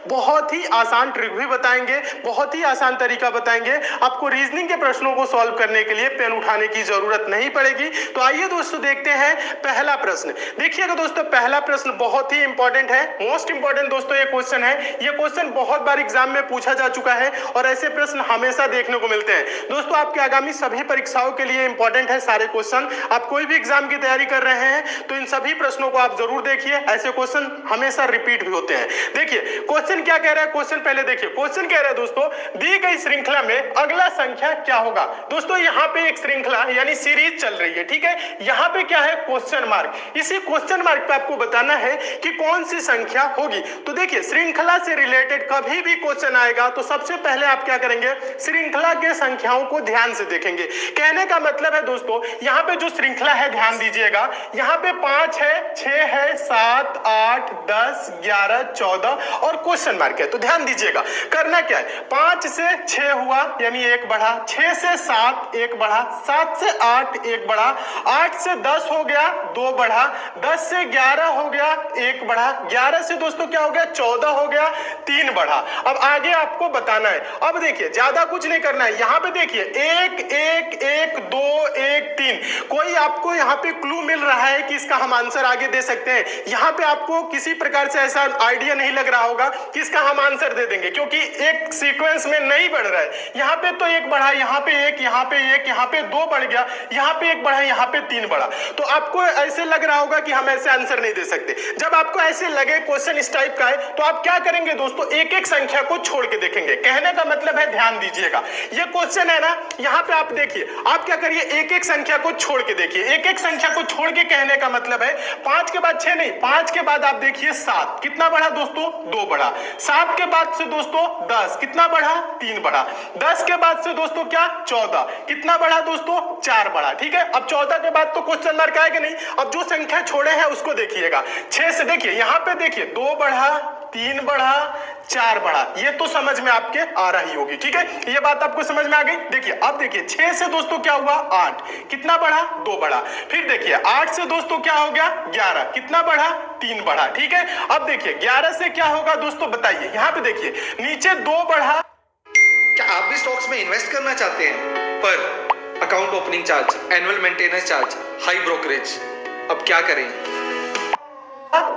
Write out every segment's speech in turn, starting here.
बहुत ही आसान ट्रिक भी बताएंगे, बहुत ही आसान तरीका बताएंगे। आपको रीजनिंग के प्रश्नों को सॉल्व करने के लिए पेन उठाने की जरूरत नहीं पड़ेगी। तो आइए दोस्तों देखते हैं पहला प्रश्न। देखिएगा दोस्तों, पहला प्रश्न बहुत ही इंपॉर्टेंट है, मोस्ट इंपॉर्टेंट दोस्तों ये क्वेश्चन है। ये क्वेश्चन बहुत बार एग्जाम में पूछा जा चुका है और ऐसे प्रश्न हमेशा देखने को मिलते हैं। दोस्तों आपके आगामी सभी परीक्षाओं के लिए इंपॉर्टेंट है सारे क्वेश्चन। आप कोई भी एग्जाम की तैयारी कर रहे हैं तो इन सभी प्रश्नों को आप जरूर देखिए, ऐसे क्वेश्चन हमेशा रिपीट भी होते हैं। देखिए क्वेश्चन क्या कह रहा है, क्वेश्चन पहले देखिए। क्वेश्चन कह रहा है दोस्तों, दी गई श्रृंखला में अगला संख्या क्या होगा। दोस्तों यहाँ पे एक श्रृंखला यानी सीरीज चल रही है, ठीक है। यहाँ पे क्या है, क्वेश्चन मार्क। इसी क्वेश्चन मार्क पे आपको बताना है कि कौन सी संख्या होगी। तो देखिए श्रृंखला से रिलेटेड कभी भी क्वेश्चन आएगा तो सबसे पहले आप क्या करेंगे, श्रृंखला के संख्याओं को ध्यान से देखेंगे। कहने का मतलब है दोस्तों, यहाँ पे जो श्रृंखला है ध्यान दीजिएगा, यहाँ पे 5 है, 6 है, 7, 8, 10, 11, 14 और क्वेश्चन मार्क है। तो ध्यान दीजिएगा, करना क्या है, 5 से 6 हुआ यानी 1 बढ़ा, 6 से 7 1 बढ़ा, 7 से 8 1 बढ़ा, 8 से 10 हो गया 2 बढ़ा, 10 से 11 हो गया 1 बढ़ा, 11 से दोस्तों क्या हो गया 14 हो गया 3 बढ़ा। अब आगे आपको बताना है। अब देखिए ज्यादा कुछ नहीं करना है, यहाँ पे देखिए 1 1 1 2 1 3। कोई आपको यहाँ पे क्लू मिल रहा है कि इसका हम आंसर आगे दे सकते हैं। यहाँ पे आपको किसी प्रकार से ऐसा आइडिया नहीं लग रहा होगा कि इसका हम आंसर दे देंगे, क्योंकि एक सीक्वेंस में नहीं बढ़ रहा है। यहाँ पे तो 1 बढ़ा, यहाँ पे 1, यहाँ पे 1, यहाँ पे 2 बढ़ गया, यहाँ पे 1 बढ़ा, यहाँ पे 3 बढ़ा। तो आपको ऐसे लग रहा होगा कि हम ऐसे आंसर नहीं दे सकते। जब आपको ऐसे लगे क्वेश्चन इस टाइप का है तो आप क्या करेंगे दोस्तों, एक एक संख्या को छोड़ के देखेंगे। कहने का मतलब है, ध्यान दीजिएगा, ये क्वेश्चन है ना, यहाँ पे आप देखिए, आप क्या करिए, एक एक संख्या को छोड़ के देखिए। एक एक संख्या को छोड़ के कहने का मतलब है 5 के बाद 6 नहीं, 5 के बाद आप देखिए 7, कितना बढ़ा दोस्तों 2 बढ़ा। 7 के बाद से दोस्तों 10, कितना बढ़ा 3 बढ़ा। 10 के बाद से दोस्तों क्या 14, कितना बढ़ा दोस्तों 4 बढ़ा। ठीक है, अब 14 के बाद तो क्वेश्चन मार्क आएगा नहीं। अब जो संख्या छोड़े हैं उसको देखिएगा। 6 से देखिए, यहाँ पे देखिए 2 बढ़ा, 3 बढ़ा, 4 बढ़ा। ये तो समझ में आपके आ रही होगी, ठीक है, ये बात आपको समझ में आ गई। देखिए अब देखिए 6 से दोस्तों क्या हुआ 8, कितना बढ़ा 2 बढ़ा। फिर देखिए 8 से दोस्तों क्या हो गया 11, कितना बढ़ा 3 बढ़ा। ठीक है, अब देखिए 11 से क्या होगा दोस्तों बताइए। यहाँ पे देखिए नीचे 2 बढ़ा। क्या आप भी स्टॉक्स में इन्वेस्ट करना चाहते हैं पर account opening charge, annual maintenance charge, high brokerage, अब क्या करें।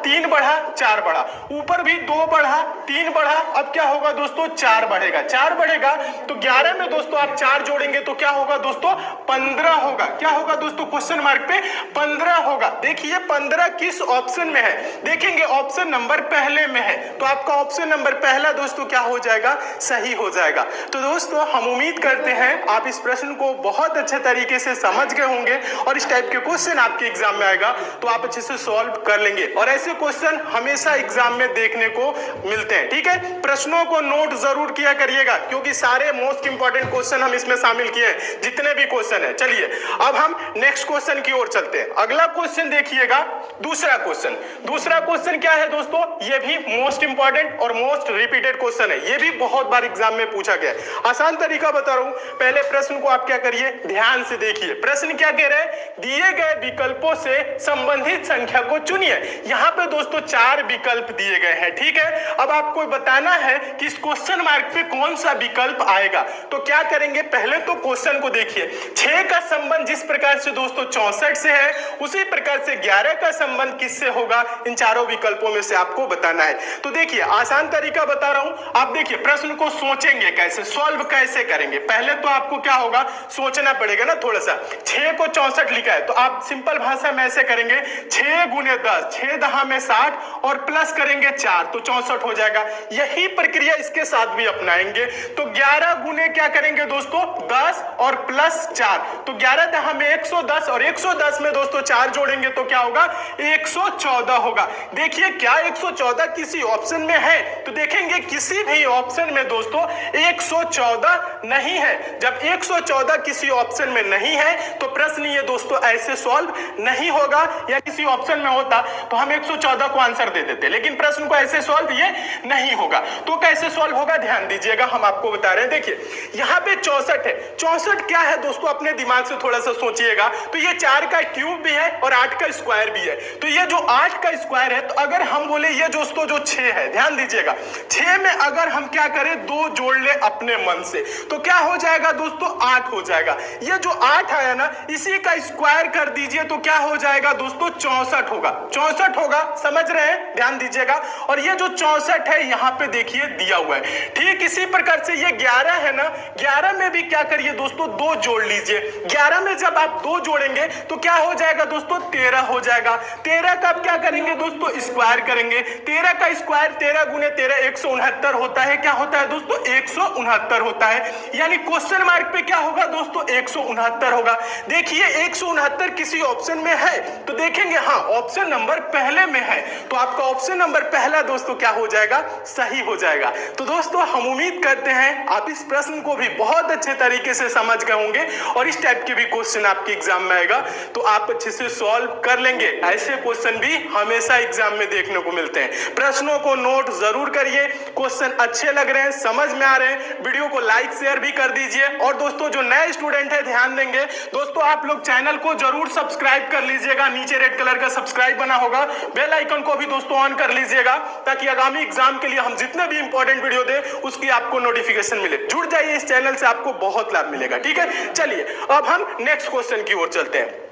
3 बढ़ा 4 बढ़ा, ऊपर भी 2 बढ़ा 3 बढ़ा, अब क्या होगा दोस्तों 4 बढ़ेगा। 4 बढ़ेगा तो 11 में दोस्तों आप 4 जोड़ेंगे तो क्या होगा दोस्तों 15 होगा। क्या होगा दोस्तों, क्वेश्चन मार्क पे 15 होगा। देखिए 15 किस ऑप्शन में है, देखेंगे ऑप्शन नंबर पहले में है, तो आपका ऑप्शन नंबर पहला दोस्तों क्या हो जाएगा, सही हो जाएगा। तो दोस्तों हम उम्मीद करते हैं आप इस प्रश्न को बहुत अच्छे तरीके से समझ गए होंगे और इस टाइप के क्वेश्चन आपके एग्जाम में आएगा तो आप अच्छे से सॉल्व कर लेंगे। और ऐसे क्वेश्चन हमेशा एग्जाम में देखने को मिलते हैं, ठीक है। प्रश्नों को नोट जरूर किया करिएगा क्योंकि सारे मोस्ट इंपॉर्टेंट क्वेश्चन हम इसमें शामिल किए हैं, जितने भी क्वेश्चन है। चलिए अब हम नेक्स्ट क्वेश्चन की ओर चलते हैं। अगला क्वेश्चन देखिएगा, दूसरा क्वेश्चन। दूसरा क्वेश्चन क्या है दोस्तों, ये भी मोस्ट इंपॉर्टेंट और मोस्ट रिपीटेड क्वेश्चन है। ये भी बहुत बार एग्जाम में पूछा गया है। आसान तरीका बता रहा हूं, पहले प्रश्न को आप क्या करिए, ध्यान से देखिए। प्रश्न क्या कह रहे हैं, दिए गए विकल्पों से संबंधित संख्या को चुनिए। यहाँ पे दोस्तों 4 विकल्प दिए गए हैं, ठीक है। अब आपको बताना है कि इस क्वेश्चन मार्क पे कौन सा विकल्प आएगा। तो क्या करेंगे, पहले तो क्वेश्चन को देखिए। 6 का संबंध जिस प्रकार से दोस्तों 64 से है, उसी प्रकार से 11 का संबंध किससे होगा, इन चारों विकल्पों में से आपको बताना है। तो देखिए आसान तरीका बता रहा हूं, आप देखिए प्रश्न को सोचेंगे कैसे, सॉल्व कैसे करेंगे। पहले तो आपको क्या होगा, सोचना पड़ेगा ना थोड़ा सा। 6 को 64 लिखा है तो आप सिंपल भाषा में ऐसे करेंगे, 6 गुने 10, 6 दहा में 60 और प्लस करेंगे 4 तो 64 हो जाएगा। यही प्रक्रिया इसके साथ भी अपनाएंगे। तो 11 गुने क्या करेंगे दोस्तों 10 और प्लस 4, तो 11 दहा में 110 और 110 में दोस्तों 4 जोड़ेंगे तो क्या होगा 114 होगा। देखिए क्या 114 किसी ऑप्शन में है, तो देखेंगे किसी भी ऑप्शन में दोस्तों 114 नहीं है। जब 114 किसी ऑप्शन में नहीं है तो प्रश्न ये दोस्तों ऐसे सॉल्व नहीं होगा, या किसी ऑप्शन में होता तो हम 114 को आंसर दे देते, लेकिन प्रश्न को ऐसे सॉल्व ये नहीं होगा। तो कैसे सॉल्व होगा ध्यान दीजिएगा, हम आपको बता रहे हैं। देखिए यहाँ पे 64 है, 64 क्या है दोस्तों, अपने दिमाग से थोड़ा सा सोचिएगा। तो ये 4 का क्यूब भी है और 8 का स्क्वायर भी है। तो ये जो 8 का स्क्वायर है, तो अगर हम बोले ये दोस्तों जो 6 है, ध्यान दीजिएगा 6 में अगर हम क्या करें 2 जोड़ ले अपने मन से, तो क्या हो जाएगा दोस्तों 8 हो जाएगा। ये जो 8 आया ना, इसी का स्क्वायर कर दीजिए तो क्या हो जाएगा दोस्तों 64 होगा, 64 होगा, समझ रहे हैं, ध्यान दीजिएगा। और ये जो 64 है यहाँ पे देखिए दिया हुआ है। ठीक इसी प्रकार से ये 11 है ना, 11 में भी क्या करिए दोस्तों 2 जोड़ लीजिए। 11 में जब आप 2 जोड़ेंगे तो क्या हो जाएगा दोस्तों 13 हो जाएगा। 13 का आप क्या करेंगे दोस्तों स्क्वायर करेंगे। 13 का स्क्वायर 13 गुने 13 169 होता है। क्या होता है दोस्तों 169 होता है। यानी क्वेश्चन मार्क पे क्या होगा दोस्तों 169 होगा। देखिए 169 किसी ऑप्शन में है तो देखेंगे हाँ ऑप्शन नंबर पहले में है, तो आपका ऑप्शन नंबर पहला दोस्तों क्या हो जाएगा सही हो जाएगा। तो दोस्तों हम उम्मीद करते हैं आप इस प्रश्न को भी बहुत अच्छे तरीके से समझ गए होंगे और इस टाइप के भी क्वेश्चन आपके एग्जाम में आएगा तो आप अच्छे से सॉल्व कर लेंगे। ऐसे क्वेश्चन भी हमेशा एग्जाम में देखने को मिलते हैं। प्रश्नों को नोट जरूर करिए, क्वेश्चन अच्छे लग रहे हैं, समझ में आ रहे हैं, वीडियो को लाइक शेयर भी कर दीजिए। और दोस्तों जो नए स्टूडेंट है ध्यान देंगे दोस्तों, आप लोग चैनल को जरूर सब्सक्राइब कर लीजिएगा। नीचे रेड कलर का सब्सक्राइब बना होगा, बेल आइकन को भी दोस्तों ऑन कर लीजिएगा ताकि आगामी एग्जाम के लिए हम जितने भी इंपॉर्टेंट वीडियो दे उसकी आपको नोटिफिकेशन मिले। जुड़ जाइए इस चैनल से, आपको बहुत लाभ मिलेगा। ठीक है, चलिए अब हम नेक्स्ट क्वेश्चन की ओर चलते हैं।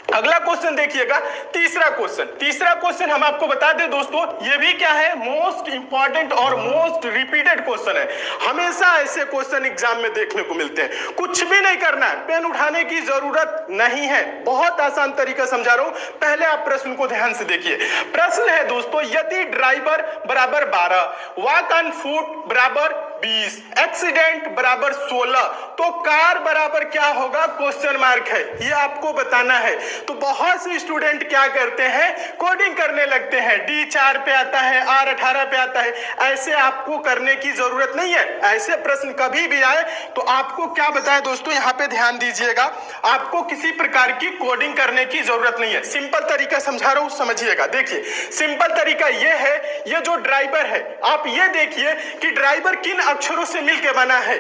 अगला क्वेश्चन देखिएगा, तीसरा क्वेश्चन हम आपको बता दें दोस्तों, ये भी क्या है मोस्ट इंपॉर्टेंट और मोस्ट रिपीटेड क्वेश्चन है। हमेशा ऐसे क्वेश्चन एग्जाम में देखने को मिलते हैं। कुछ भी नहीं करना है, पेन उठाने की जरूरत नहीं है, बहुत आसान तरीका समझा रहा हूं। पहले आप प्रश्न को ध्यान से देखिए। प्रश्न है दोस्तों, यदि ड्राइवर बराबर 12, वॉक ऑन फुट बराबर 20, एक्सीडेंट बराबर 16, तो कार बराबर क्या होगा क्वेश्चन मार्क है, ये आपको बताना है। तो बहुत से स्टूडेंट क्या करते हैं कोडिंग करने लगते हैं, D4 पे आता है, R18 पे आता है। ऐसे आपको करने की जरूरत नहीं है। ऐसे प्रश्न कभी भी आए तो आपको क्या बताएं दोस्तों, यहाँ पे ध्यान दीजिएगा, आपको किसी प्रकार की कोडिंग करने की जरूरत नहीं है। सिंपल तरीका समझा रहा हूं, समझिएगा। देखिए सिंपल तरीका ये है, ये जो ड्राइवर है आप ये देखिए कि ड्राइवर किन अक्षरों से मिलकर बना है,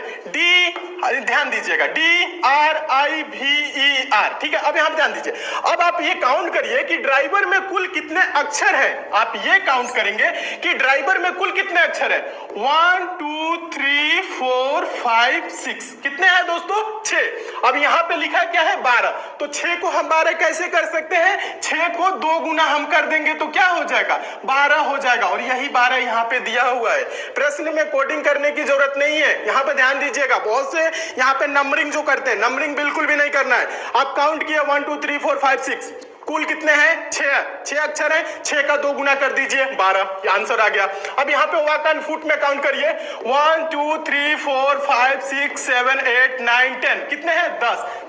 ध्यान दीजिएगा DRIVER। ठीक है, अब यहां ध्यान दीजिए। अब आप ये काउंट करिए कि ड्राइवर में कुल कितने अक्षर है। आप ये काउंट करेंगे कि ड्राइवर में कुल कितने अक्षर है, 1 2 3 4 5 6, कितने हैं दोस्तों 6। अब यहां पे लिखा क्या है 12, तो 6 को हम 12 कैसे कर सकते हैं, 6 को 2 गुना हम कर देंगे तो क्या हो जाएगा 12 हो जाएगा। और यही 12 यहां पे दिया हुआ है। प्रश्न में कोडिंग करने की जरूरत नहीं है। यहां पे ध्यान दीजिएगा, बहुत से यहां पे नंबरिंग जो करते हैं, नंबरिंग बिल्कुल भी नहीं करना है। आप काउंट किया 1 2 3 4 5 6, कुल कितने हैं 6 अक्षर हैं, 6 का 2 गुना कर दीजिए 12, ये आंसर आ गया। अब यहाँ पे वॉक ऑन फुट में काउंट करिए 1 2 3 4 5 6 7 8 9 10, कितने हैं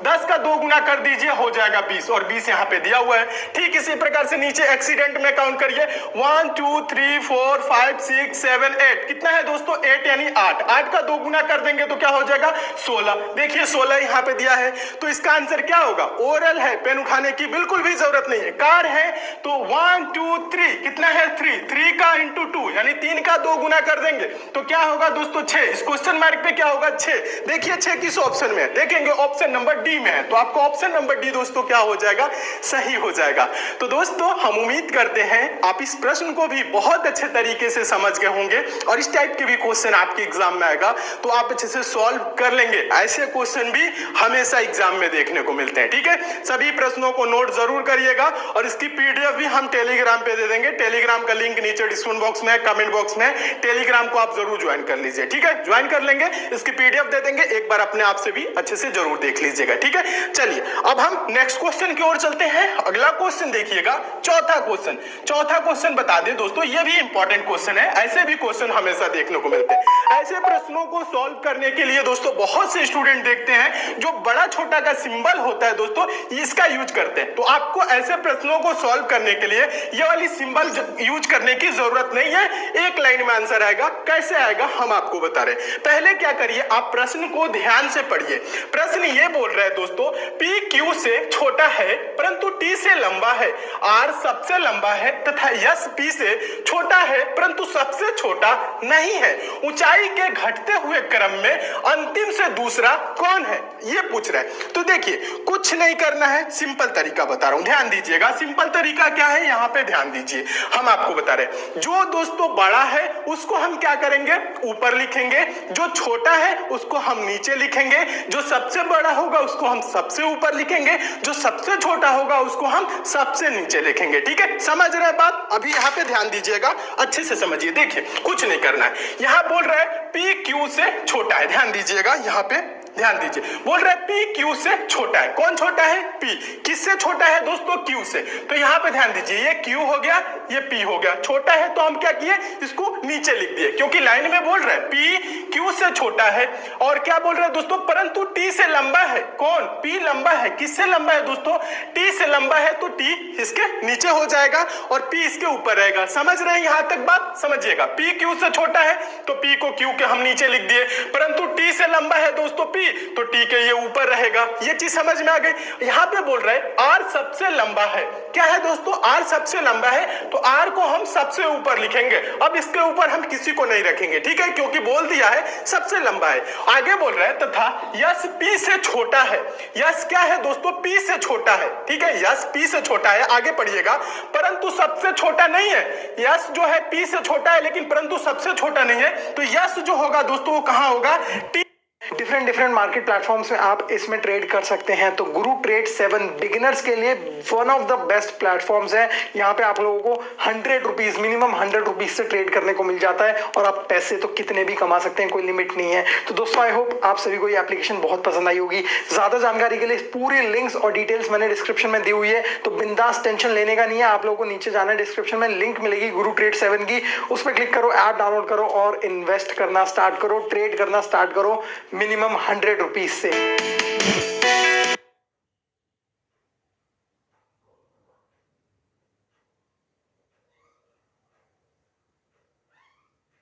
10 का 2 गुना कर दीजिए हो जाएगा 20, और 20 यहाँ पे दिया हुआ है। ठीक इसी प्रकार से नीचे एक्सीडेंट में काउंट करिए 1 2 3 4 5 6 7 8, कितना है दोस्तों 8 यानी 8 का 2 गुना कर देंगे तो क्या हो जाएगा 16। देखिए 16 यहाँ पे दिया है, तो इसका आंसर क्या होगा, ओरल है, पेन उठाने की बिल्कुल भी जरूरत नहीं है। कार है तो 1 2 3, कितना है 3 का इंटू 2 यानी 3 का 2 गुना कर देंगे तो क्या होगा दोस्तों 6। इस क्वेश्चन मार्क पे क्या होगा 6। देखिए 6 किस ऑप्शन में है, देखेंगे ऑप्शन नंबर डी में है, तो आपको ऑप्शन नंबर डी दोस्तों क्या हो जाएगा सही हो जाएगा। तो दोस्तों हम उम्मीद करते हैं आप इस प्रश्न को भी बहुत अच्छे तरीके से समझ गए होंगे और इस टाइप के भी क्वेश्चन आपके एग्जाम में आएगा तो आप अच्छे से सॉल्व कर लेंगे। ऐसे क्वेश्चन भी हमेशा एग्जाम में देखने को मिलते हैं। ठीक है, सभी प्रश्नों को नोट जरूर करिएगा और इसकी पीडीएफ भी हम टेलीग्राम पे दे देंगे। टेलीग्राम का लिंक नीचे डिस्क्रिप्शन बॉक्स में है, कमेंट बॉक्स में है। टेलीग्राम को आप जरूर ज्वाइन कर लीजिए। ठीक है, ज्वाइन कर लेंगे, इसकी पीडीएफ दे देंगे, एक बार अपने आप से भी अच्छे से जरूर देख लीजिएगा। ठीक है, चलिए अब हम नेक्स्ट क्वेश्चन की ओर चलते हैं। अगला क्वेश्चन देखिएगा, चौथा क्वेश्चन बता दें दोस्तों, ये भी इंपॉर्टेंट क्वेश्चन है। ऐसे भी क्वेश्चन हमेशा देखने को मिलते हैं। ऐसे प्रश्नों को सॉल्व करने के लिए दोस्तों बहुत से स्टूडेंट देखते हैं जो बड़ा छोटा का सिंबल होता है दोस्तों इसका यूज करते हैं। तो आपको ऐसे प्रश्नों को सॉल्व करने के लिए ये वाली सिंबल यूज करने की जरूरत नहीं है, एक लाइन में आंसर आएगा। कैसे आएगा हम आपको बता रहे हैं। पहले क्या करिए, आप प्रश्न को ध्यान से पढ़िए। प्रश्न ये बोल रहा है दोस्तों, P Q से छोटा है परंतु T से लंबा है, R सबसे लंबा है तथा S P से छोटा है परंतु सबसे छोटा नहीं है। ऊंचाई के घटते हुए क्रम में अंतिम से दूसरा कौन है, ये पूछ रहा है। तो देखिए कुछ नहीं करना है, सिंपल तरीका बता रहा हूं, ध्यान दीजिएगा। सिंपल तरीका क्या है, यहां पे ध्यान दीजिए, हम आपको बता रहे हैं। जो दोस्तों बड़ा है उसको हम क्या करेंगे, ऊपर लिखेंगे। जो छोटा है उसको हम नीचे लिखेंगे। जो सबसे बड़ा होगा उसको हम सबसे ऊपर लिखेंगे। जो सबसे छोटा होगा उसको हम सबसे नीचे लिखेंगे। ठीक है, समझ रहे बात? अभी यहाँ पे ध्यान दीजिएगा, अच्छे से समझिए। देखिए कुछ नहीं करना है, यहाँ बोल रहा है P Q से छोटा है। ध्यान दीजिएगा, यहाँ पे ध्यान दीजिए, बोल रहा है P Q से छोटा है। कौन छोटा है? P। किससे छोटा है दोस्तों? Q से। तो यहाँ पे ध्यान दीजिए, ये Q हो गया, ये P हो गया। छोटा है तो हम क्या किए, इसको नीचे लिख दिए, क्योंकि लाइन में बोल रहा है P Q से छोटा है। और क्या बोल रहा है दोस्तों, परंतु T से लंबा है। कौन? P लंबा है। किससे लंबा है दोस्तों? T से लंबा है, तो T इसके नीचे हो जाएगा और P इसके ऊपर रहेगा। समझ रहे हैं यहाँ तक बात? समझिएगा, P Q से छोटा है तो P को Q के हम नीचे लिख दिए, परंतु T से लंबा है दोस्तों P, तो T के ये ऊपर रहेगा। ये चीज समझ में आ गई। यहाँ पे बोल रहे हैं R सबसे लंबा है। क्या है दोस्तों? R सबसे लंबा है, तो R को हम सबसे ऊपर लिखेंगे। अब इसके ऊपर हम किसी को नहीं रखेंगे, ठीक है, क्योंकि बोल दिया है सबसे लंबा है। आगे बोल रहे हैं तथा यश P से छोटा है। यश क्या है दोस्तों? P से छोटा है। ठीक है, यश P से छोटा है, आगे पढ़िएगा, परंतु सबसे छोटा नहीं है। यश जो है P से छोटा है लेकिन परंतु सबसे छोटा नहीं है, तो यश जो होगा दोस्तों वो कहां होगा? T। डिफरेंट मार्केट प्लेटफॉर्म्स में आप इसमें ट्रेड कर सकते हैं। तो गुरु ट्रेड 7 बिगिनर्स के लिए one of the best platforms है। यहाँ पे आप लोगों को 100 रुपीज, मिनिमम 100 रुपीज से ट्रेड करने को मिल जाता है और आप पैसे तो कितने भी कमा सकते हैं, कोई लिमिट नहीं है। तो दोस्तों आई होप आप सभी को ये एप्लीकेशन बहुत पसंद आई होगी। ज्यादा जानकारी के लिए पूरी लिंक्स और डिटेल्स मैंने डिस्क्रिप्शन में दी हुई है, तो बिंदास टेंशन लेने का नहीं है। आप लोगों को नीचे जाना है, डिस्क्रिप्शन में लिंक मिलेगी गुरु ट्रेड 7 की, उस पर क्लिक करो, ऐप डाउनलोड करो और इन्वेस्ट करना स्टार्ट करो, ट्रेड करना स्टार्ट करो मिनिमम 100 रुपीज से।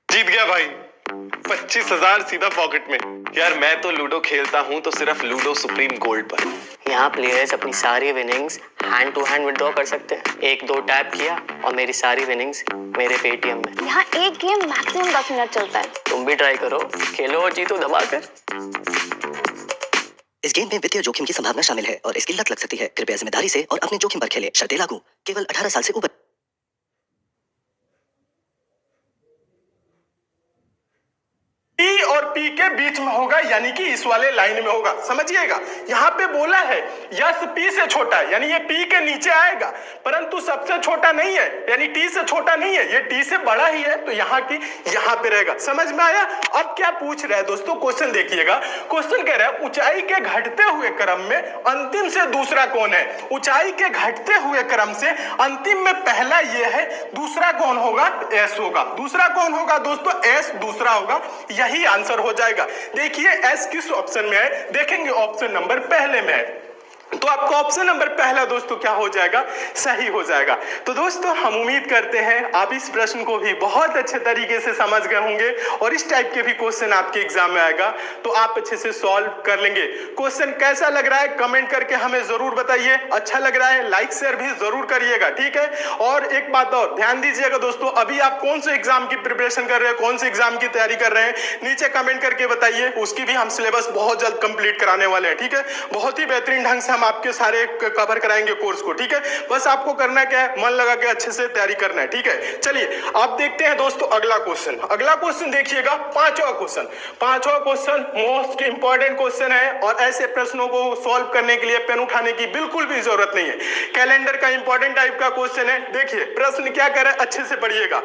जीत गया भाई, 25,000 सीधा पॉकेट में। यार मैं तो लूडो खेलता हूँ तो सिर्फ लूडो सुप्रीम गोल्ड पर। यहाँ प्लेयर्स अपनी सारी winnings hand to hand withdraw कर सकते हैं। 1-2 टैप किया और मेरी सारी विनिंग्स मेरे पेटीएम में। यहाँ एक गेम मैक्सिमम 10 मिनट चलता है। तुम भी ट्राई करो, खेलो और जीतो दबाकर। इस गेम में वित्तीय जोखिम की संभावना शामिल है और इसकी लत लग सकती है। कृपया जिम्मेदारी से और अपने जोखिम पर खेलें। शर्तें लागू, केवल 18 साल से ऊपर। T और P के बीच में होगा, यानी कि इस वाले लाइन में होगा। समझिएगा, यहाँ पे बोला है यश P से छोटा है, यानी ये P के नीचे आएगा, परंतु सबसे छोटा नहीं है, यानी T से छोटा नहीं है, ये T से बड़ा ही है, तो यहाँ की यहाँ पे रहेगा। समझ में आया? अब क्या पूछ रहा है दोस्तों, क्वेश्चन देखिएगा। क्वेश्चन कह रहा है ऊंचाई के घटते हुए क्रम में अंतिम से दूसरा कौन है। ऊंचाई के घटते हुए क्रम से अंतिम में पहला ये है, दूसरा कौन होगा? S होगा। दूसरा कौन होगा दोस्तों? S दूसरा होगा। यही आंसर हो जाएगा। देखिए S किस ऑप्शन में है, देखेंगे ऑप्शन नंबर पहले में है, तो आपका ऑप्शन नंबर पहला दोस्तों क्या हो जाएगा? सही हो जाएगा। तो दोस्तों हम उम्मीद करते हैं आप इस प्रश्न को भी बहुत अच्छे तरीके से समझ गए होंगे और इस टाइप के भी क्वेश्चन आपके एग्जाम में आएगा तो आप अच्छे से सॉल्व कर लेंगे। क्वेश्चन कैसा लग रहा है कमेंट करके हमें जरूर बताइए। अच्छा लग रहा है लाइक शेयर भी जरूर करिएगा, ठीक है। और एक बात और ध्यान दीजिएगा दोस्तों, अभी आप कौन से एग्जाम की प्रिपरेशन कर रहे हैं, कौन से एग्जाम की तैयारी कर रहे हैं, नीचे कमेंट करके बताइए। उसकी भी हम सिलेबस बहुत जल्द कंप्लीट कराने वाले हैं, ठीक है। बहुत ही बेहतरीन ढंग से हम आपके सारे कवर कराएंगे कोर्स को, ठीक है। बस आपको करना क्या है, मन लगा के अच्छे से तैयारी करना है, ठीक है। चलिए आप देखते हैं दोस्तों अगला क्वेश्चन। अगला क्वेश्चन देखिएगा, पांचवा क्वेश्चन मोस्ट इंपॉर्टेंट क्वेश्चन है और ऐसे प्रश्नों को सॉल्व करने के लिए पेन उठाने की बिल्कुल भी जरूरत नहीं है। कैलेंडर का इंपॉर्टेंट टाइप का क्वेश्चन है। देखिए प्रश्न क्या कर रहा है, अच्छे से पढ़िएगा।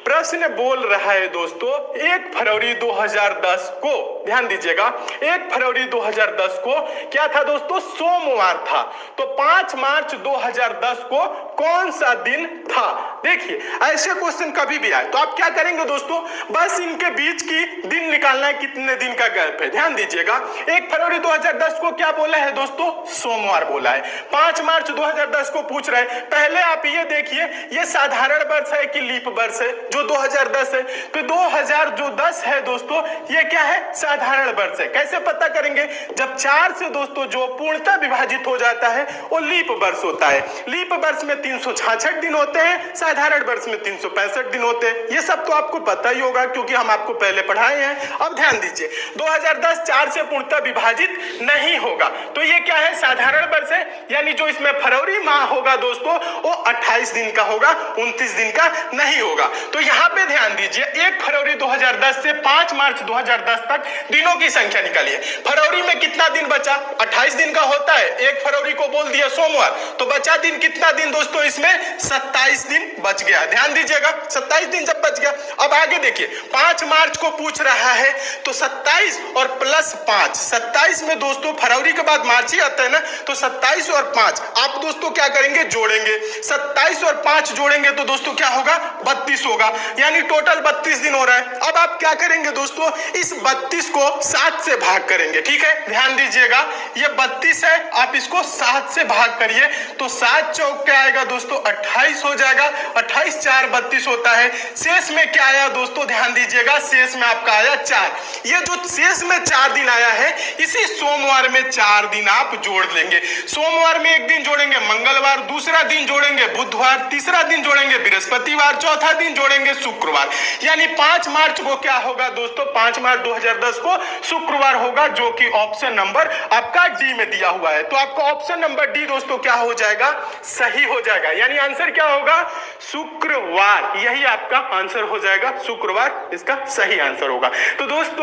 प्रश्न बोल रहा है दोस्तों 1 फरवरी 2010 को, ध्यान दीजिएगा, 1 फरवरी 2010 को क्या था दोस्तों? सोमवार था। तो 5 मार्च 2010 को कौन सा दिन था? देखिए ऐसे क्वेश्चन कभी भी आए तो आप क्या करेंगे दोस्तों, बस इनके बीच की दिन निकालना है, कितने दिन का गैप है। ध्यान दीजिएगा, 1 फरवरी 2010 को क्या बोला है दोस्तों, सोमवार बोला है। 5 मार्च 2010 को पूछ रहे हैं। पहले आप ये देखिए ये साधारण वर्ष है कि लीप वर्ष है, जो 2010 है। तो 2010 है दोस्तों, ये क्या है, साधारण वर्ष है। कैसे पता करेंगे, जब 4 से दोस्तों जो पूर्णतः विभाजित हो जाता है वो लीप वर्ष होता है। लीप वर्ष में 366 दिन होते हैं, साधारण वर्ष में 365 दिन होते हैं। ये सब तो आपको पता ही होगा क्योंकि हम आपको पहले पढ़ाए हैं। अब ध्यान दीजिए, 2010 4 से पूर्णतः विभाजित नहीं होगा, तो ये क्या है, साधारण वर्ष है। यानी जो इसमें फरवरी माह होगा दोस्तों वो 28 दिन का होगा, 29 दिन का नहीं होगा। तो यहाँ पे ध्यान दीजिए, 1 फरवरी 2010 से 5 मार्च 2010 तक दिनों की संख्या निकालिए। फरवरी में कितना दिन बचा, 28 दिन का होता है। 1 फरवरी को बोल दिया सोमवार, तो बचा दिन कितना दिन दोस्तों, इसमें 27 दिन बच गया। ध्यान दीजिएगा, 27 दिन जब बच गया। अब आगे देखिए, 5 मार्च को पूछ रहा है तो 27 और प्लस 5, 27 में दोस्तों फरवरी के बाद मार्च ही आता है ना, तो 27 और 5 आप दोस्तों क्या करेंगे, जोड़ेंगे। 27 और 5 जोड़ेंगे तो दोस्तों क्या होगा, 32 होगा। यानी टोटल 32 दिन हो रहा है। अब आप क्या करेंगे दोस्तों, इस 32 को 7 से भाग करेंगे। ठीक है, ध्यान दीजिएगा, ये 32 है, आप इसको 7 से भाग करिए तो 7 चौक क्या आएगा दोस्तों, 28 हो जाएगा। 28 4 32 होता है। शेष में क्या आया दोस्तों, ध्यान दीजिएगा, शेष में आपका आया 4। ये जो शेष में 4 दिन आया है, इसी सोमवार में 4 दिन आप जोड़ लेंगे। सोमवार में एक दिन जोड़ेंगे मंगलवार, दूसरा दिन जोड़ेंगे बुधवार, तीसरा दिन जोड़ेंगे बृहस्पतिवार, चौथा दिन जोड़ेंगे शुक्रवार। यानी 5 मार्च को क्या होगा दोस्तों, 5 मार्च 2010 को शुक्रवार होगा, जो कि ऑप्शन नंबर आपका डी में दिया हुआ है। तो आपका ऑप्शन नंबर डी दोस्तों क्या हो जाएगा, सही हो जाएगा। यानी आंसर क्या होगा, शुक्रवार। यही आपका आंसर हो जाएगा, शुक्रवार इसका सही आंसर होगा। तो दोस्तों